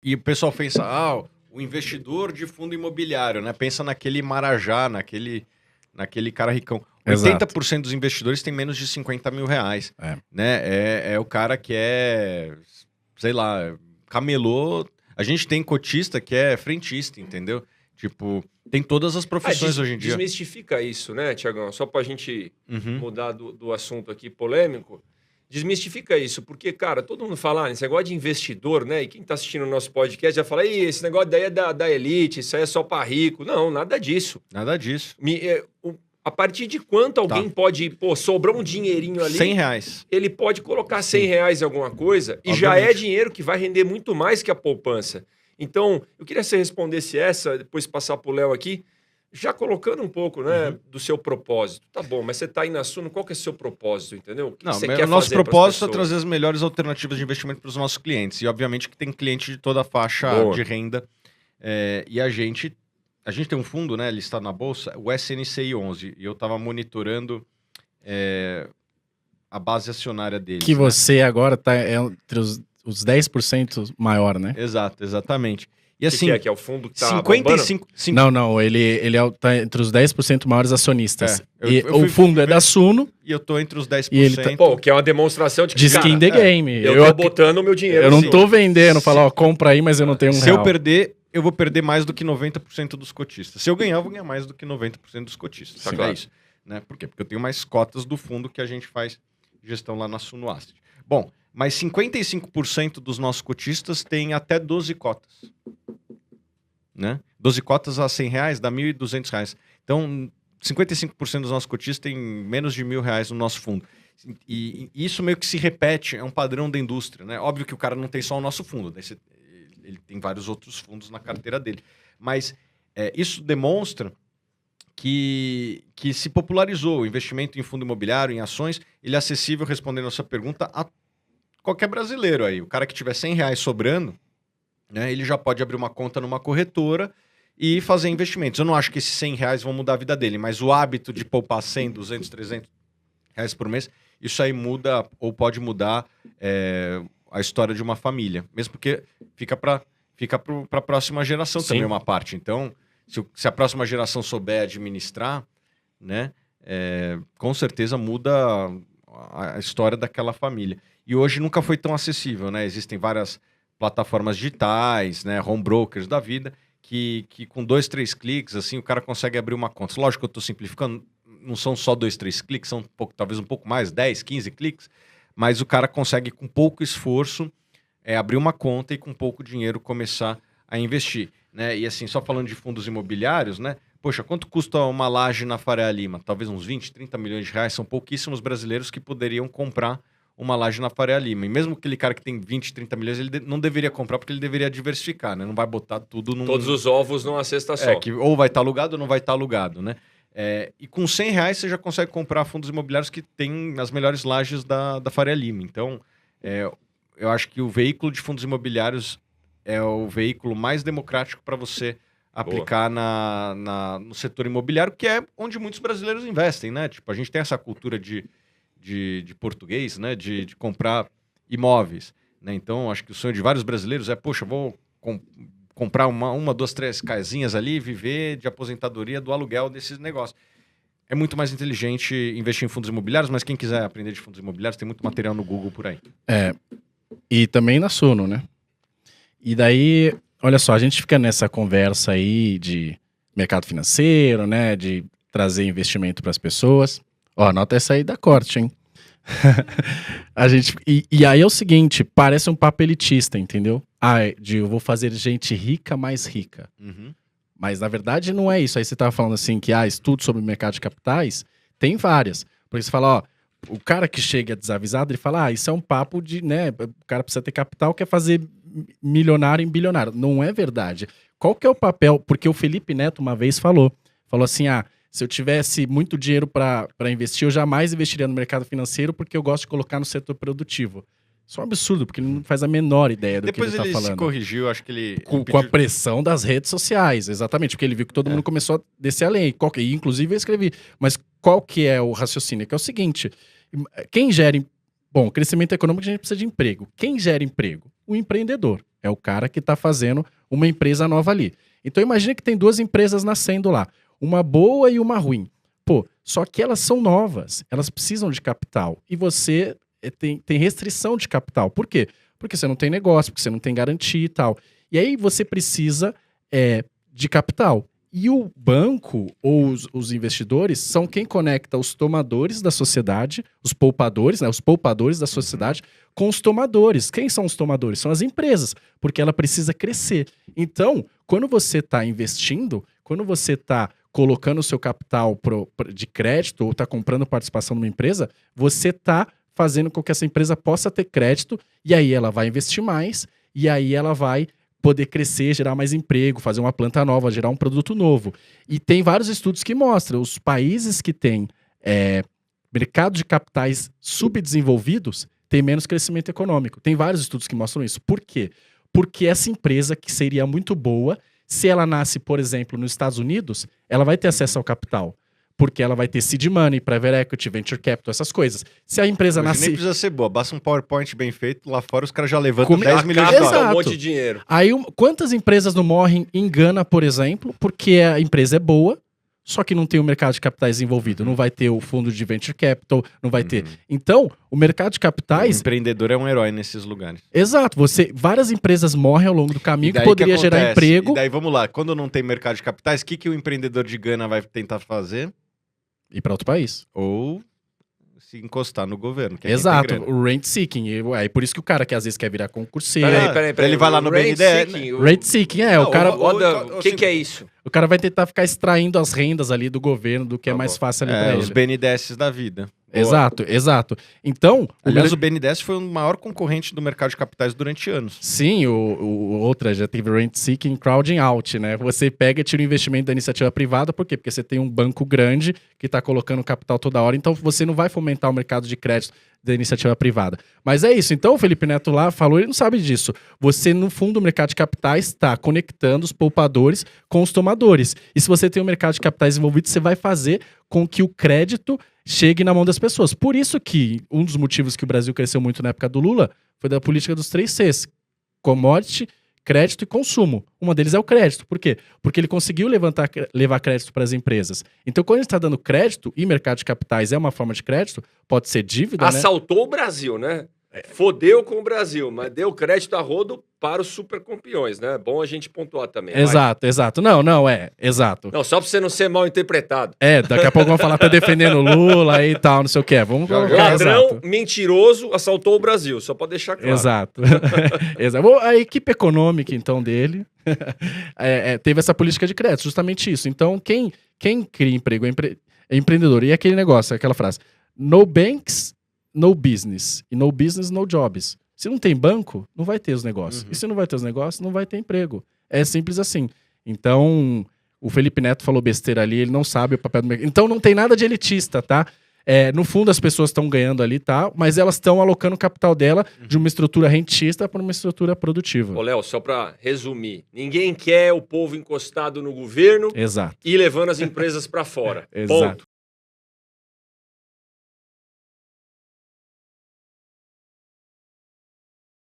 E o pessoal pensa, o investidor de fundo imobiliário, né? Pensa naquele marajá, naquele cara ricão. Exato. 80% dos investidores têm menos de 50 mil reais. É. Né? É o cara que é, sei lá, camelô. A gente tem cotista que é frentista, entendeu? Tipo, tem todas as profissões hoje em dia. Desmistifica isso, né, Tiagão? Só pra gente Uhum. mudar do assunto aqui polêmico. Desmistifica isso, porque, cara, todo mundo fala nesse negócio de investidor, né? E quem tá assistindo o nosso podcast já fala, esse negócio daí é da elite, isso aí é só pra rico. Não, nada disso. Nada disso. A partir de quanto alguém pode... Pô, sobrou um dinheirinho ali... 100 reais. Ele pode colocar 100 reais em alguma coisa e Obviamente. já é dinheiro que vai render muito mais que a poupança. Então, eu queria que você respondesse essa, depois passar pro Léo aqui, já colocando um pouco, né, do seu propósito. Tá bom, mas você tá aí na Suno, qual que é o seu propósito, entendeu? O que Não, você o quer nosso fazer propósito é pras pessoas? trazer as melhores alternativas de investimento para os nossos clientes. E, obviamente, que tem cliente de toda a faixa Boa. de renda. E a gente tem um fundo, né, listado na Bolsa, o SNCI 11. E eu estava monitorando a base acionária deles. Que né? você agora tá entre os 10% maior, né? Exato, exatamente. E O assim, que é? Que é o fundo que tá 55... Não, ele tá entre os 10% maiores acionistas. Eu o fundo é da Suno. E eu tô entre os 10%. E ele tá... Pô, que é uma demonstração de que, de skin the game. eu tô botando o meu dinheiro. Eu não assim. tô vendendo, falar, ó, compra aí, mas eu não tenho Se real. eu perder, eu vou perder mais do que 90% dos cotistas. Se eu ganhar, eu vou ganhar mais do que 90% dos cotistas. Tá Sim, claro. é isso. Né? Por quê? Porque eu tenho mais cotas do fundo que a gente faz gestão lá na Suno Asset. Bom, mas 55% dos nossos cotistas têm até 12 cotas. Né? 12 cotas a 100 reais dá R$ 1.200. Então, 55% dos nossos cotistas têm menos de R$ 1.000 no nosso fundo. E isso meio que se repete, é um padrão da indústria. Né? Óbvio que o cara não tem só o nosso fundo, né? Ele tem vários outros fundos na carteira dele. Mas isso demonstra que se popularizou o investimento em fundo imobiliário, em ações. Ele é acessível, respondendo a sua pergunta, a qualquer brasileiro aí. O cara que tiver R$ 100 sobrando, né, ele já pode abrir uma conta numa corretora e fazer investimentos. Eu não acho que esses R$ 100 vão mudar a vida dele, mas o hábito de poupar 100, 200, 300 reais por mês, isso aí muda ou pode mudar a história de uma família. Mesmo porque fica para a próxima geração também uma parte. Então, se a próxima geração souber administrar, né, com certeza muda a história daquela família. E hoje nunca foi tão acessível, né? Existem várias plataformas digitais, né, home brokers da vida, que com 2, 3 cliques, assim, o cara consegue abrir uma conta. Lógico que eu estou simplificando, não são só 2, 3 cliques, são talvez um pouco mais, 10, 15 cliques, mas o cara consegue, com pouco esforço, abrir uma conta e com pouco dinheiro começar a investir. Né? E assim, só falando de fundos imobiliários, né? Poxa, quanto custa uma laje na Faria Lima? Talvez uns 20, 30 milhões de reais, são pouquíssimos brasileiros que poderiam comprar uma laje na Faria Lima. E mesmo aquele cara que tem 20, 30 milhões, ele não deveria comprar porque ele deveria diversificar, né? Não vai botar tudo num... Todos os ovos numa cesta só. Que ou vai estar alugado ou não vai estar alugado, né? E com R$ 100 você já consegue comprar fundos imobiliários que têm as melhores lajes da Faria Lima. Então, eu acho que o veículo de fundos imobiliários é o veículo mais democrático para você aplicar no setor imobiliário, que é onde muitos brasileiros investem, né? Tipo, a gente tem essa cultura de português, né? De comprar imóveis, né? Então, acho que o sonho de vários brasileiros é, poxa, vou comprar uma, 2, 3 casinhas ali e viver de aposentadoria do aluguel desses negócios. É muito mais inteligente investir em fundos imobiliários, mas quem quiser aprender de fundos imobiliários, tem muito material no Google por aí. E também na Suno, né? E daí, olha só, a gente fica nessa conversa aí de mercado financeiro, né? De trazer investimento para as pessoas. Ó, anota essa aí da corte, hein? E aí é o seguinte, parece um papo elitista, entendeu? Eu vou fazer gente rica mais rica. Uhum. Mas na verdade não é isso. Aí você tava falando assim que estudo sobre o mercado de capitais, tem várias. Porque você fala, ó, o cara que chega desavisado, ele fala, isso é um papo de, né, o cara precisa ter capital, quer fazer milionário em bilionário. Não é verdade. Qual que é o papel? Porque o Felipe Neto uma vez falou assim, se eu tivesse muito dinheiro para investir, eu jamais investiria no mercado financeiro porque eu gosto de colocar no setor produtivo. Isso é um absurdo, porque ele não faz a menor ideia do que ele tá falando. Depois ele se corrigiu, acho que ele... Com a pressão das redes sociais, exatamente, porque ele viu que todo mundo começou a descer a lei. Inclusive eu escrevi, mas qual que é o raciocínio? Que é o seguinte, quem gera Bom, crescimento econômico, a gente precisa de emprego. Quem gera emprego? O empreendedor. É o cara que está fazendo uma empresa nova ali. Então imagina que tem 2 empresas nascendo lá. Uma boa e uma ruim. Pô, só que elas são novas. Elas precisam de capital. E você tem restrição de capital. Por quê? Porque você não tem negócio, porque você não tem garantia e tal. E aí você precisa de capital. E o banco ou os investidores são quem conecta os tomadores da sociedade, os poupadores, né, os poupadores da sociedade, com os tomadores. Quem são os tomadores? São as empresas, porque ela precisa crescer. Então, quando você está investindo, quando você está colocando o seu capital de crédito ou está comprando participação numa empresa, você está fazendo com que essa empresa possa ter crédito e aí ela vai investir mais e aí ela vai poder crescer, gerar mais emprego, fazer uma planta nova, gerar um produto novo. E tem vários estudos que mostram os países que têm mercado de capitais subdesenvolvidos têm menos crescimento econômico. Tem vários estudos que mostram isso. Por quê? Porque essa empresa, que seria muito boa, se ela nasce, por exemplo, nos Estados Unidos, ela vai ter acesso ao capital. Porque ela vai ter seed money, private equity, venture capital, essas coisas. Se a empresa Hoje nasce... nem precisa ser boa, basta um PowerPoint bem feito, lá fora os caras já levantam 10 milhões de Acaba dólares. um Exato. monte de dinheiro. Aí, quantas empresas não morrem em Gana, por exemplo, porque a empresa é boa, só que não tem o mercado de capitais envolvido. Não vai ter o fundo de venture capital, não vai ter. Então, o mercado de O capitais... empreendedor é um herói nesses lugares. Exato. Várias empresas morrem ao longo do caminho E que daí poderia que gerar acontece? emprego. E daí, vamos lá, quando não tem mercado de capitais, o que o empreendedor de Gana vai tentar fazer? Ir para outro país. Ou se encostar no governo. Que é quem Exato. tem grana. O rent seeking. Aí por isso que o cara que às vezes quer virar concurseiro... Peraí. Ele vai lá no Rent BNDES, seeking, Rent seeking, o cara... O que é isso? O cara vai tentar ficar extraindo as rendas ali do governo, do que é Tá mais bom. fácil ali pra os ele. BNDES da vida. Exato. Então, Aliás, o BNDES foi o maior concorrente do mercado de capitais durante anos. sim, outra já teve rent seeking, crowding out, né? Você pega e tira o investimento da iniciativa privada, por quê? Porque você tem um banco grande que está colocando capital toda hora, então você não vai fomentar o mercado de crédito da iniciativa privada. Mas é isso. Então, o Felipe Neto lá falou, ele não sabe disso. Você, no fundo, o mercado de capitais está conectando os poupadores com os tomadores. E se você tem um mercado de capitais envolvido, você vai fazer com que o crédito chegue na mão das pessoas. Por isso que um dos motivos que o Brasil cresceu muito na época do Lula foi da política dos 3 Cs. Commodity, crédito e consumo. Uma deles é o crédito. Por quê? Porque ele conseguiu levar crédito para as empresas. Então, quando a gente está dando crédito, e mercado de capitais é uma forma de crédito, pode ser dívida, né? Assaltou o Brasil, né? Fodeu com o Brasil, mas deu crédito a rodo para os supercampeões, né? É bom a gente pontuar também. vai. Exato. Exato. Não, só para você não ser mal interpretado. Daqui a pouco vão falar, tá defendendo o Lula e tal, não sei o que. Vamos colocar, Ladrão exato. mentiroso assaltou o Brasil, só para deixar claro. Exato. Exato. A equipe econômica, então, dele teve essa política de crédito, justamente isso. Então, quem cria emprego é empreendedor. E aquele negócio, aquela frase, no banks, no business. E no business, no jobs. Se não tem banco, não vai ter os negócios. E se não vai ter os negócios, não vai ter emprego. É simples assim. Então, o Felipe Neto falou besteira ali, ele não sabe o papel do mercado. Então, não tem nada de elitista, tá? No fundo, as pessoas estão ganhando ali, tá? Mas elas estão alocando o capital dela de uma estrutura rentista para uma estrutura produtiva. Ô, Léo, só para resumir, ninguém quer o povo encostado no governo Exato. e levando as empresas para fora. Exato. Ponto.